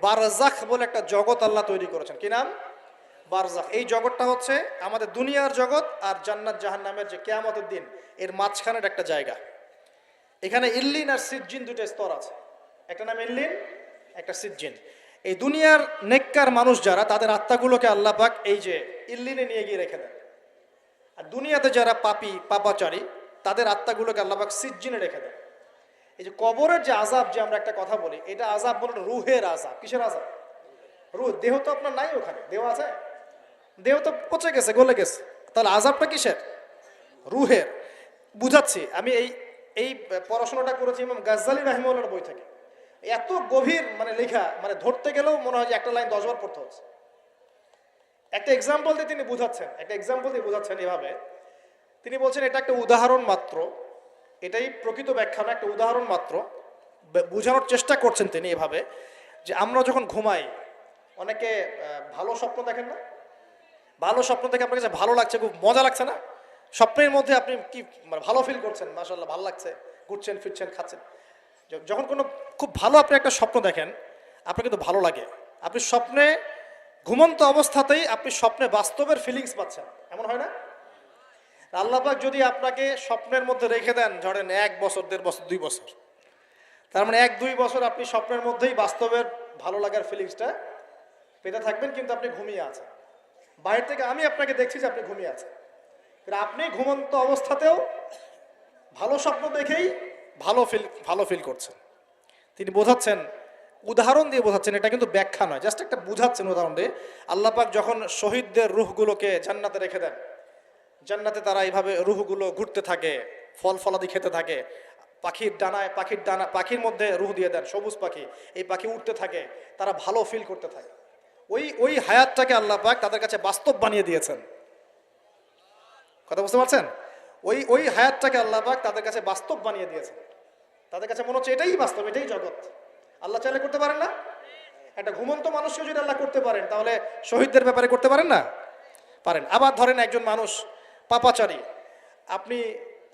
বারজাখ বলে একটা জগৎ আল্লাহ তৈরি করেছেন। কি নাম? বারজাখ। এই জগৎটা হচ্ছে আমাদের দুনিয়ার জগৎ আর জান্নাত জাহান্নামের যে কিয়ামতের দিন এর মাঝখানের একটা জায়গা। এখানে ইল্লিন আর সিজ্জিন দুটো স্তর আছে, একটা নাম ইল্লিন, একটা সিজ্জিন। এই দুনিয়ার নেককার মানুষ যারা, তাদের আত্মাগুলোকে আল্লাহ পাক এই যে ইল্লিনে নিয়ে গিয়ে রেখে দেন। আর দুনিয়াতে যারা পাপী পাপাচারী, তাদের আত্মাগুলোকে আল্লাহ পাক সিজ্জিনে রেখে দেন। এই যে কবরের যে আযাব, যে আমরা একটা কথা বলি, এটা আযাব বলে রুহের আযাব। কিসের আযাব? রুহ। দেহ তো আপনার নাই ওখানে, দেহ আছে? দেহ তো পচে গেছে, গলে গেছে। তাহলে আযাবটা কিসের? রুহের। বুঝাচ্ছি, আমি এই এই পড়াশোনাটা করেছি ইমাম গাজ্জালী রাহিমাহুল্লাহর বই থেকে। এত গভীর মানে লেখা, মানে ধরতে গেলেও মনে হয় যে একটা লাইন 10 বার পড়তে হচ্ছে। একটা এক্সাম্পল দিয়ে তিনি বুঝাচ্ছেন, একটা এক্সাম্পল দিয়ে বুঝাচ্ছেন এভাবে। তিনি বলছেন এটা একটা উদাহরণ মাত্র, এটাই প্রকৃত ব্যাখ্যা না, একটা উদাহরণ মাত্র। বোঝানোর চেষ্টা করছেন তিনি এভাবে যে আমরা যখন ঘুমাই, অনেকে ভালো স্বপ্ন দেখেন না? ভালো স্বপ্ন দেখে আপনার কাছে ভালো লাগছে, খুব মজা লাগছে না? স্বপ্নের মধ্যে আপনি কি মানে ভালো ফিল করছেন, মাশাআল্লাহ ভালো লাগছে, ঘুরছেন ফিরছেন খাচ্ছেন। যখন কোনো খুব ভালো আপনি একটা স্বপ্ন দেখেন, আপনার কিন্তু ভালো লাগে। আপনি স্বপ্নে ঘুমন্ত অবস্থাতেই আপনি স্বপ্নে বাস্তবের ফিলিংস পাচ্ছেন, এমন হয় না? আল্লাহ পাক যদি আপনাকে স্বপ্নের মধ্যে রেখে দেন, ধরেন 1 বছর 1.5 বছর 2 বছর, তার মানে 1-2 বছর আপনি স্বপ্নের মধ্যেই বাস্তবের ভালো লাগার ফিলিংসটা পেতে থাকবেন, কিন্তু আপনি ঘুমিয়ে আছেন। বাইরে থেকে আমি আপনাকে দেখছি যে আপনি ঘুমিয়ে আছেন, কিন্তু আপনি ঘুমন্ত অবস্থাতেও ভালো স্বপ্ন দেখেই ভালো ফিল করছেন। তিনি বোঝাচ্ছেন, উদাহরণ দিয়ে বোঝাচ্ছেন, এটা কিন্তু ব্যাখ্যা নয়, জাস্ট একটা বুঝাচ্ছেন উদাহরণ দিয়ে। আল্লাহ পাক যখন শহীদদের রূহগুলোকে জান্নাতে রেখে দেন, জান্নাতে তারা এইভাবে রূহগুলো ঘুরতে থাকে, ফল ফলাদি খেতে থাকে, পাখির মধ্যে রূহ দিয়ে দেন, সবুজ পাখি, এই পাখি উঠতে থাকে, তারা ভালো ফিল করতে থাকে। ওই হায়াতটাকে আল্লাহ পাক তাদের কাছে বাস্তব বানিয়ে দিয়েছেন। কথা বুঝতে পারছেন? ওই হায়াতটাকে আল্লাহ পাক তাদের কাছে বাস্তব বানিয়ে দিয়েছেন। তাদের কাছে মনে হচ্ছে এটাই বাস্তব, এটাই জগৎ। আল্লাহ চাইলে করতে পারেন না? একটা ঘুমন্ত মানুষকে যদি আল্লাহ করতে পারেন, তাহলে শহীদদের ব্যাপারে করতে পারেন না? পারেন। আবার ধরেন একজন মানুষ পাপাচারী, আপনি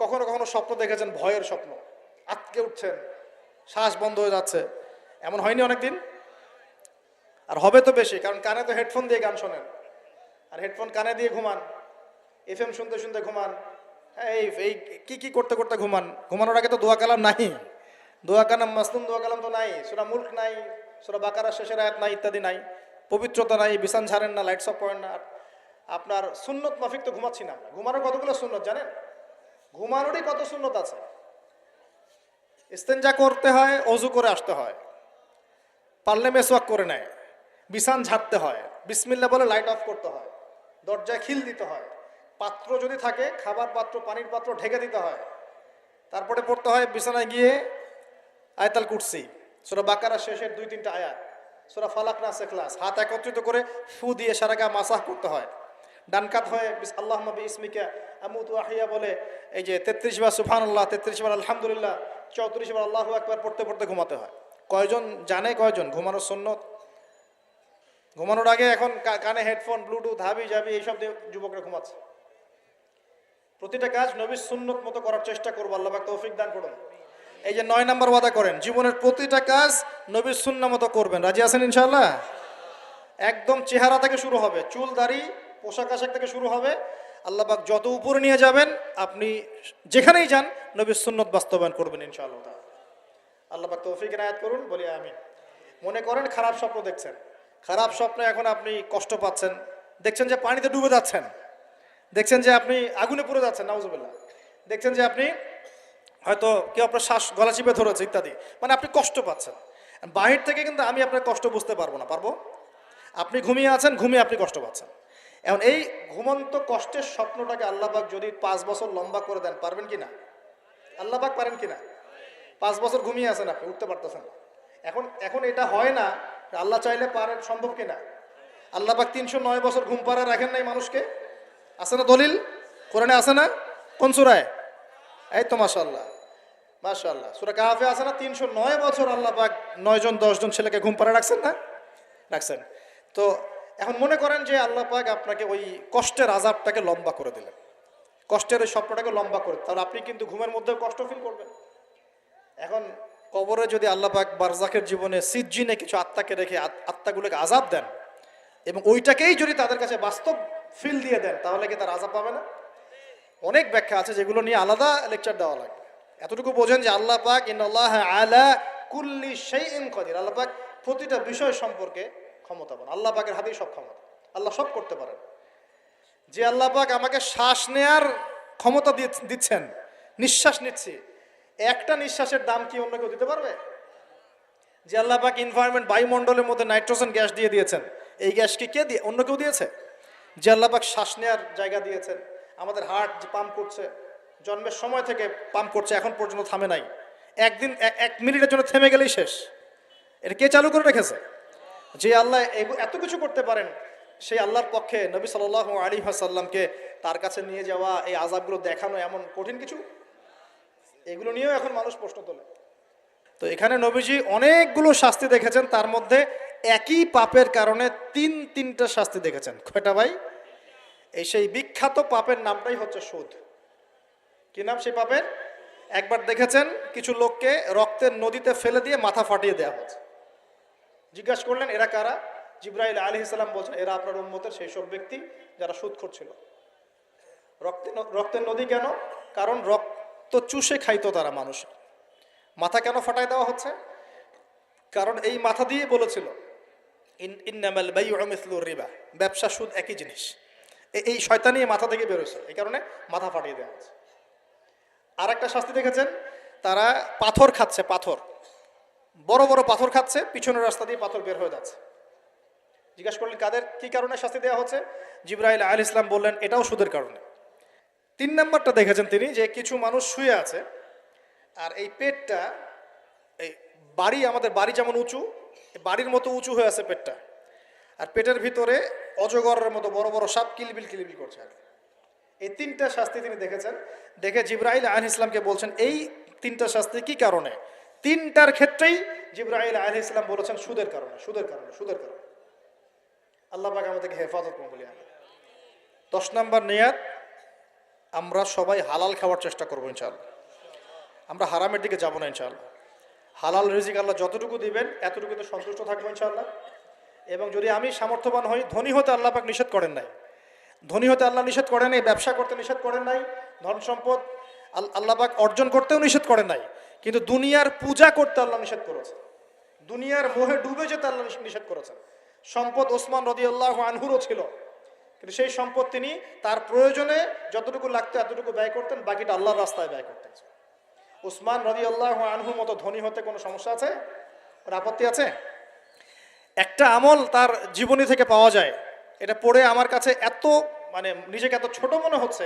কখনো কখনো স্বপ্ন দেখেছেন, ভয়ের স্বপ্ন, আটকে উঠছেন, শ্বাস বন্ধ হয়ে যাচ্ছে, এমন হয়নি অনেকদিন? আর হবে তো বেশি, কারণ কানে তো হেডফোন দিয়ে গান শোনেন, আর হেডফোন কানে দিয়ে ঘুমান, FM শুনতে শুনতে ঘুমান, এই কি করতে করতে ঘুমান। ঘুমানোর আগে তো দোয়া কালাম নাই, দোয়া কালাম মাসনুন দোয়া কালাম তো নাই, সূরা মুলক নাই, সূরা বাকারার শেষের আয়াত নাই, ইত্যাদি নাই, পবিত্রতা নাই, বিছান ঝাড়েন না, লাইটস অফ করেন না। আপনার সুন্নত মাফিক তো ঘুমাচ্ছি না আমরা। ঘুমানোর কতগুলো সুন্নত জানেন? ঘুমানোরই কত সুন্নত আছে। ইস্তেঞ্জা করতে হয়, অজু করে আসতে হয়, পারলে মেসওয়াক করে নেয়, বিছান ঝাড়তে হয়, বিসমিল্লাহ বলে লাইট অফ করতে হয়, দরজায় খিল দিতে হয়, পাত্র যদি থাকে খাবার পাত্র, পানির পাত্র ঢেকে দিতে হয়, তারপরে পড়তে হয় বিছানায় গিয়ে আয়াতুল কুরসি, সূরা বাকারা শেষের 2-3টা আয়াত, সূরা ফালাক নাস ইখলাস, হাত একত্রিত করে ফু দিয়ে সারা গা মাসাহ করতে হয়। ডান কাত হয়ে আল্লাহুম্মা বিইসমিকা আমুতু আহইয়া বলে এই যে 33 বার সুবহানাল্লাহ, 33 বার আলহামদুলিল্লাহ, 34 বার আল্লাহু আকবার পড়তে পড়তে ঘুমাতে হয়। কয়জন জানে কয়জন ঘুমানোর সুন্নত? ঘুমানোর আগে এখন কানে হেডফোন, ব্লুটুথ, হাবি জাবি এইসব দিয়ে যুবকরা ঘুমাচ্ছে। প্রতিটা কাজ নবীর সুন্নত মতো করার চেষ্টা করবো, আল্লাহ পাক তৌফিক দান করুন। এই যে 9 নম্বর ওয়াদা করেন, জীবনের প্রতিটা কাজ নবীর সুন্নাহ মতো করবেন। রাজি আছেন ইনশাআল্লাহ? একদম চেহারা থেকে শুরু হবে, চুল দাড়ি পোশাক আশাক থেকে শুরু হবে। আল্লাহ পাক যত উপরে নিয়ে যাবেন, আপনি যেখানেই যান নবীর সুন্নত বাস্তবায়ন করবেন ইনশাআল্লাহ। আল্লাহ পাক তৌফিক এনায়েত করুন, বলি আমিন। মনে করেন খারাপ স্বপ্ন দেখছেন, খারাপ স্বপ্নে এখন আপনি কষ্ট পাচ্ছেন, দেখছেন যে পানিতে ডুবে যাচ্ছেন, দেখছেন যে আপনি আগুনে পুড়ে যাচ্ছেন, নাউজুবিল্লাহ, দেখছেন যে আপনি হয়তো কেউ আপনার শ্বাস গলা চিপে ধরেছে ইত্যাদি, মানে আপনি কষ্ট পাচ্ছেন। বাহির থেকে কিন্তু আমি আপনার কষ্ট বুঝতে পারবো না, পারবো? আপনি ঘুমিয়ে আছেন, ঘুমিয়ে আপনি কষ্ট পাচ্ছেন। এখন এই ঘুমন্ত কষ্টের স্বপ্নটাকে আল্লাহ পাক যদি 5 বছর লম্বা করে দেন, পারবেন কিনা? আল্লাহ পাক পারেন কিনা? 5 বছর ঘুমিয়ে আছেন আপনি, উঠতে পারতেছেন না। এখন এটা হয় না, আল্লাহ চাইলে পারেন, সম্ভব কিনা? আল্লাহ পাক 309 বছর ঘুম পাড়া রাখেন নাই মানুষকে? আছে না দলিল? কোরআনে আছে না? কোন সূরায়? এই তো মাশাআল্লাহ, মাশাআল্লাহ, সূরা কাহফে আছে না? 309 বছর আল্লাহ পাক 9 জন 10 জন ছেলেকে ঘুম পাড়া রাখছেন না? রাখছেন। তো এখন মনে করেন যে আল্লাহ পাক আপনাকে ওই কষ্টের আযাবটাকে লম্বা করে দিলেন, কষ্টের ওই স্বপ্নটাকে লম্বা করে, তাহলে আপনি কিন্তু ঘুমের মধ্যেও কষ্ট ফিল করবেন। এখন কবরে যদি আল্লাহ পাক বারজাখের জীবনে সিজ্জিনে কিছু আত্মাকে রেখে আত্মাগুলোকে আযাব দেন এবং ওইটাকেই যদি তাদের কাছে বাস্তব ফিল দিয়ে দেন, তাহলে কি তার আযাব পাবে না? অনেক ব্যাখ্যা আছে যেগুলো নিয়ে আলাদা লেকচার দেওয়া লাগবে। এতটুকু বোঝেন যে আল্লাহ পাক ইন্নাল্লাহ আলা কুল্লি শাইইন কাদির, আল্লাহ পাক প্রতিটা বিষয় সম্পর্কে ক্ষমতাবান। আল্লাহ পাকের হাতেই সব ক্ষমতা, আল্লাহ সব করতে পারেন। যে আল্লাহ পাক আমাকে শ্বাস নেয়ার ক্ষমতা দিচ্ছেন, নিঃশ্বাস নিচ্ছি, একটা নিঃশ্বাসের দাম কি অন্য কেউ দিতে পারবে? যে আল্লাহ পাক এনভায়রনমেন্ট বায়ুমণ্ডলের মধ্যে নাইট্রোজেন গ্যাস দিয়ে দিয়েছেন, এই গ্যাস কি কে দিয়ে, অন্য কেউ দিয়েছে? যে আল্লাহ পাক শ্বাস নেওয়ার জায়গা দিয়েছেন, আমাদের হার্ট যে পাম্প করছে, জন্মের সময় থেকে পাম্প করছে, এখন পর্যন্ত থামে নাই, একদিন এক মিনিটের জন্য থেমে গেলেই শেষ, এটা কে চালু করে রেখেছে? যে আল্লাহ এত কিছু করতে পারেন, সেই আল্লাহর পক্ষে নবী সাল্লাল্লাহু আলাইহি ওয়াসাল্লামকে তার কাছে নিয়ে যাওয়া, এই আযাবগুলো দেখানো এমন কঠিন কিছু? এগুলো নিয়েও এখন মানুষ প্রশ্ন তোলে। তো এখানে নবীজি অনেকগুলো শাস্তি দেখেছেন, তার মধ্যে একই পাপের কারণে তিনটা শাস্তি দেখেছেন। কয়টা ভাই? এই সেই বিখ্যাত পাপের নামটাই হচ্ছে সুদ। কি নাম সেই পাপের? একবার দেখেছেন কিছু লোককে রক্তের নদীতে ফেলে দিয়ে মাথা ফাটিয়ে দেওয়া হচ্ছে। জিজ্ঞাসা করলেন এরা কারা? জিবরাইল আলাইহিস সালাম বলছেন এরা আপনার উম্মতের সেই সব ব্যক্তি যারা সুদখোর ছিল। রক্তের নদী কেন? কারণ রক্ত চুষে খাইতো তারা মানুষ। মাথা কেন ফাটায় দেওয়া হচ্ছে? কারণ এই মাথা দিয়ে বলেছিল ইন্নামাল বাইউ মিসলুর রিবা, ব্যবসা সুদ একই জিনিস। এই শয়তানি মাথা থেকে বেরোছে, এই কারণে মাথা ফাটিয়ে দেওয়া হচ্ছে। আর একটা শাস্তি দেখেছেন, তারা পাথর খাচ্ছে, পাথর, বড় বড় পাথর খাচ্ছে, পিছনের রাস্তা দিয়ে পাথর বের হয়ে যাচ্ছে। জিজ্ঞাসা করলেন কাদের কি কারণে শাস্তি দেওয়া হচ্ছে? জিবরাইল আলাইহিস সালাম বললেন এটাও সুদের কারণে। 3 নাম্বারটা দেখেছেন তিনি, যে কিছু মানুষ শুয়ে আছে আর এই পেটটা, এই বাড়ি, আমাদের বাড়ি যেমন উঁচু, বাড়ির মতো উঁচু হয়ে আছে পেটটা, আর পেটের ভিতরে অজগরের মতো বড় বড় সাপ কিলবিল কিলবিল করছে। এই 3টা শাস্তি তিনি দেখেছেন। দেখে জিবরাইল আলাইহিস সালামকে বলছেন এই 3টা শাস্তি কি কারণে? 3টার ক্ষেত্রেই জিবরাইল আলাইহিস সালাম বলেছেন সুদের কারণে, সুদের কারণে, সুদের কারণে। আল্লাহ পাক আমাদেরকে হেফাজত করুন বলি আমি। 10 নাম্বার নিয়াত, আমরা সবাই হালাল খাওয়ার চেষ্টা করবো ইনশাআল্লাহ। আমরা হারামের দিকে যাব না ইনশাআল্লাহ। হালাল রিজিক আল্লাহ যতটুকু দিবেন এতটুকুতে সন্তুষ্ট থাকবো ইনশাআল্লাহ। এবং যদি আমি সামর্থ্যবান হই, ধনী হতে আল্লাহ পাক নিষেধ করেন নাই, ধনী হতে আল্লাহ নিষেধ করেন নাই, ব্যবসা করতে নিষেধ করেন নাই, ধন সম্পদ আল্লাহ পাক অর্জন করতেও নিষেধ করেন নাই, কিন্তু দুনিয়ার পূজা করতে আল্লাহ নিষেধ করেছে, দুনিয়ার মোহে ডুবে যেতে আল্লাহ নিষেধ করেছেন। সম্পদ ওসমান রাদিয়াল্লাহু আনহুরও ছিল, কিন্তু সেই সম্পদ তিনি তার প্রয়োজনে যতটুকু লাগতো এতটুকু ব্যয় করতেন, বাকিটা আল্লাহর রাস্তায় ব্যয় করতেন। ওসমান রাদিয়াল্লাহু আনহুর মতো ধনী হতে কোনো সমস্যা আছে? ওর আপত্তি আছে? একটা আমল তার জীবনী থেকে পাওয়া যায়, এটা পড়ে আমার কাছে এত নিজেকে এত ছোট মনে হচ্ছে।